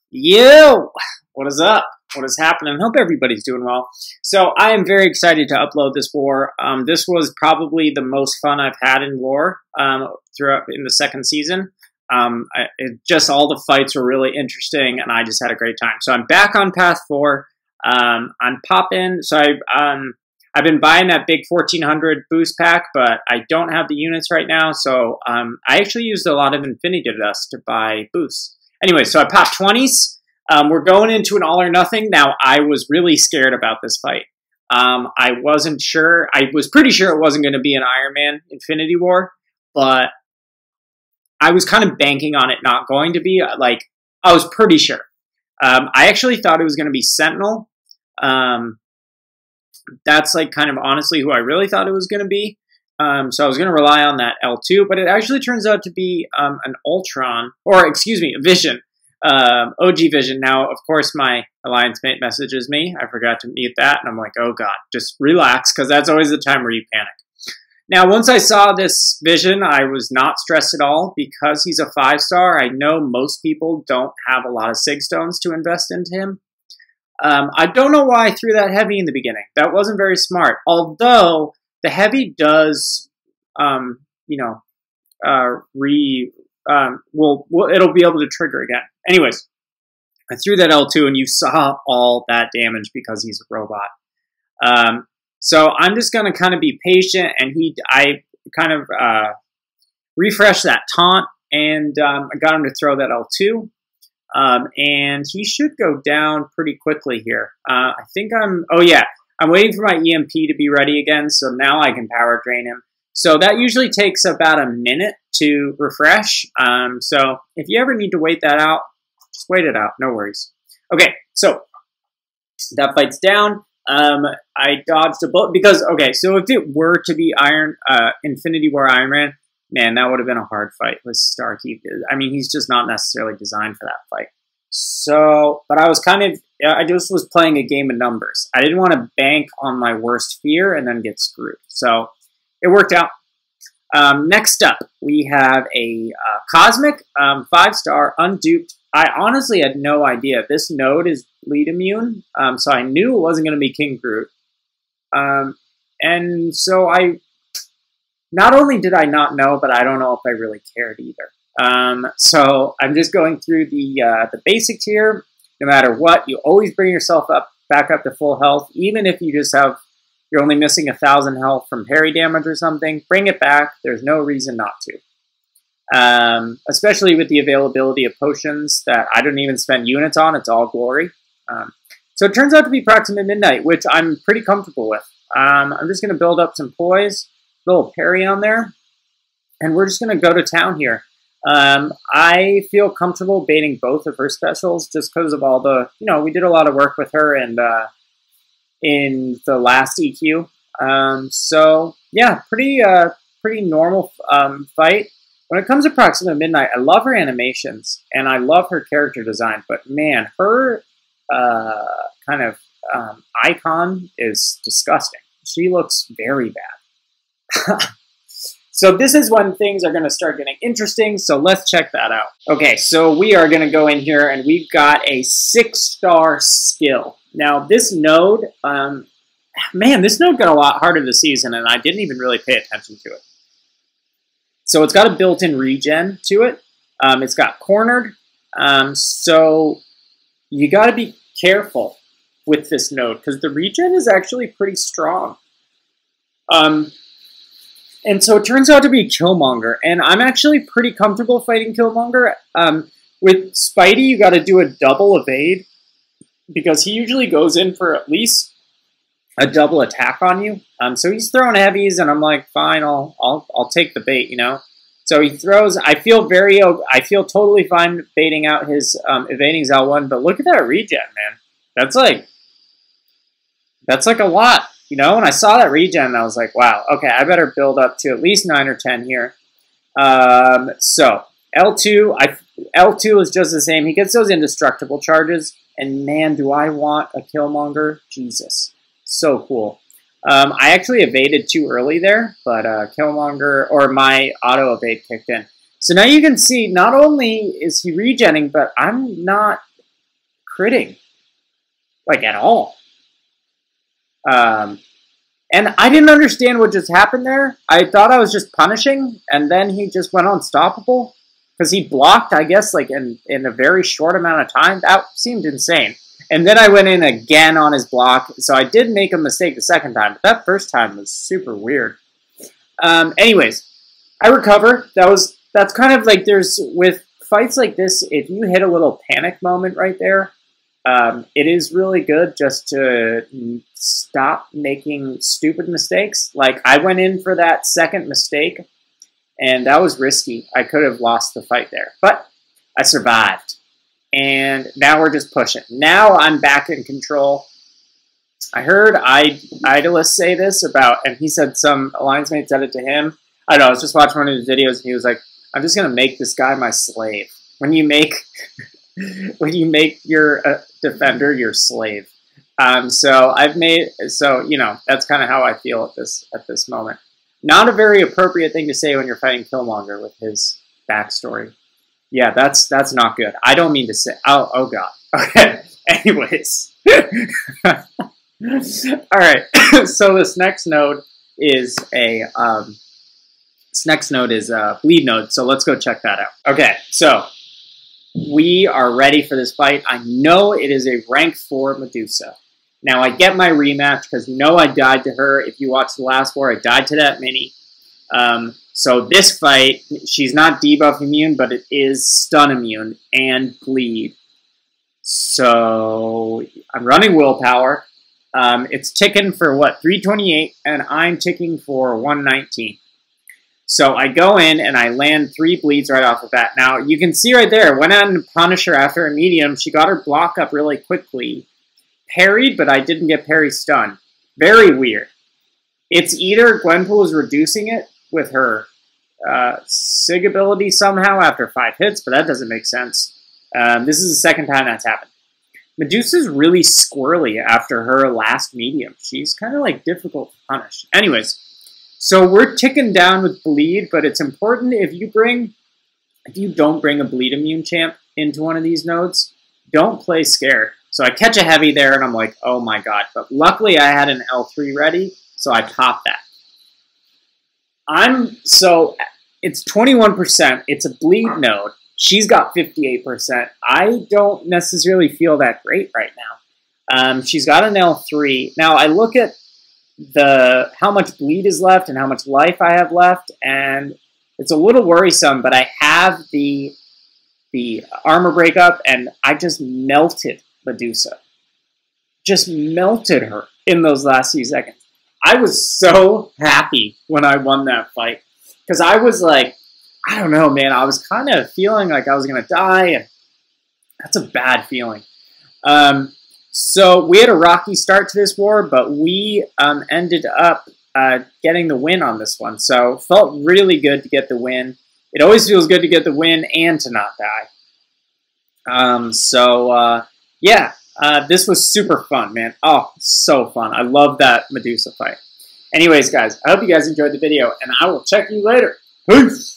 Yo, what is up? What is happening? Hope everybody's doing well. So I am very excited to upload this war. This was probably the most fun I've had in war throughout in the second season. Just all the fights were really interesting, and I just had a great time. So I'm back on Path 4. I'm popping. So I've been buying that big 1400 boost pack, but I don't have the units right now. So I actually used a lot of Infinity Dust to buy boosts. Anyway, so I popped 20s. We're going into an all or nothing. Now, I was really scared about this fight. I wasn't sure. I was pretty sure it wasn't going to be an Iron Man Infinity War, but I was kind of banking on it not going to be. Like, I was pretty sure. I actually thought it was going to be Sentinel. That's like kind of honestly who I really thought it was going to be. So I was going to rely on that L2, but it actually turns out to be an Ultron, or excuse me, a Vision, OG Vision. Now, of course, my alliance mate messages me. I forgot to mute that, and I'm like, oh god, just relax, because that's always the time where you panic. Now, once I saw this Vision, I was not stressed at all, because he's a 5-star. I know most people don't have a lot of Sig Stones to invest into him. I don't know why I threw that heavy in the beginning. That wasn't very smart, although the heavy does, it'll be able to trigger again. Anyways, I threw that L2, and you saw all that damage because he's a robot. So I'm just going to kind of be patient, and I kind of refreshed that taunt, and I got him to throw that L2. And he should go down pretty quickly here. I'm waiting for my EMP to be ready again, so now I can power drain him. So that usually takes about a minute to refresh. So if you ever need to wait that out, just wait it out. No worries. Okay, so that fight's down. I dodged a bullet because, okay, so if it were to be Infinity War Iron Man, that would have been a hard fight with Starkey. I mean, he's just not necessarily designed for that fight. So, but I just was playing a game of numbers. I didn't want to bank on my worst fear and then get screwed. So, it worked out. Next up, we have a Cosmic 5-star Unduped. I honestly had no idea. This node is bleed immune, so I knew it wasn't going to be King Groot. And so not only did I not know, but I don't know if I really cared either. So I'm just going through the basics here. No matter what, you always bring yourself back up to full health, even if you're only missing 1,000 health from parry damage or something. Bring it back. There's no reason not to. Especially with the availability of potions that I don't even spend units on. It's all glory. So it turns out to be Proxima Midnight, which I'm pretty comfortable with. I'm just going to build up some poise, little parry on there, and we're just going to go to town here. I feel comfortable baiting both of her specials just because of all the, we did a lot of work with her and in the last EQ. So yeah, pretty normal fight. When it comes to Proxima Midnight, I love her animations and I love her character design, but man, her kind of icon is disgusting. She looks very bad. So this is when things are going to start getting interesting, so let's check that out. Okay, so we are going to go in here, and we've got a 6-star skill. Now, this node, this node got a lot harder this season, and I didn't even really pay attention to it. So it's got a built-in regen to it. It's got cornered, so you got to be careful with this node, because the regen is actually pretty strong. And so it turns out to be Chillmonger, and I'm actually pretty comfortable fighting Chillmonger. With Spidey, you got to do a double evade, because he usually goes in for at least a double attack on you. So he's throwing heavies, and I'm like, fine, I'll take the bait, So he throws. I feel totally fine baiting out his evading L1, but look at that regen, man. That's like a lot. When I saw that regen, I was like, wow, okay, I better build up to at least 9 or 10 here. So, L2 is just the same. He gets those indestructible charges, and man, do I want a Killmonger. Jesus. So cool. I actually evaded too early there, but Killmonger, or my auto-evade kicked in. So now you can see, not only is he regenning, but I'm not critting, like, at all. And I didn't understand what just happened there. I thought I was just punishing, and then he just went unstoppable. Because he blocked, I guess, like, in a very short amount of time. That seemed insane. And then I went in again on his block, so I did make a mistake the second time, but that first time was super weird. Anyways, I recover. That's kind of like, with fights like this, if you hit a little panic moment right there, it is really good just to stop making stupid mistakes. Like, I went in for that second mistake, and that was risky. I could have lost the fight there, but I survived. And now we're just pushing. Now I'm back in control. I heard Idolist say this about, and he said some alliance mate said it to him. I don't know, I was just watching one of his videos, and he was like, I'm just going to make this guy my slave. When you make your defender your slave. So you know, that's kind of how I feel at this moment. Not a very appropriate thing to say when you're fighting Chillmonger with his backstory. Yeah, that's not good. I don't mean to say. Oh God. Okay. Anyways. All right. So this next node is bleed node. So let's go check that out. Okay. So we are ready for this fight. I know it is a rank 4 Medusa. Now I get my rematch because you know I died to her. If you watched the last war, I died to that mini. So this fight, she's not debuff immune, but it is stun immune and bleed. So I'm running willpower. It's ticking for what, 328, and I'm ticking for 119. So I go in and I land 3 bleeds right off the bat. Now you can see right there, went on to punish her after a medium. She got her block up really quickly. Parried, but I didn't get parry stun. Very weird. It's either Gwenpool is reducing it with her Sig ability somehow after 5 hits, but that doesn't make sense. This is the second time that's happened. Medusa's really squirrely after her last medium. She's kind of like difficult to punish. Anyways, so we're ticking down with bleed, but it's important if you don't bring a bleed immune champ into one of these nodes, don't play scared. So I catch a heavy there, and I'm like, oh my god. But luckily I had an L3 ready, so I popped that. It's 21%. It's a bleed node. She's got 58%. I don't necessarily feel that great right now. She's got an L3. Now I look at how much bleed is left and how much life I have left, and it's a little worrisome, but I have the armor breakup, and I just melted Medusa. Just melted her in those last few seconds. I was so happy when I won that fight. Because I was like, I don't know, man. I was kind of feeling like I was going to die. And that's a bad feeling. So we had a rocky start to this war, but we ended up getting the win on this one. So felt really good to get the win. It always feels good to get the win and to not die. Yeah, this was super fun, man. Oh, so fun. I love that Medusa fight. Anyways, guys, I hope you guys enjoyed the video, and I will check you later. Peace!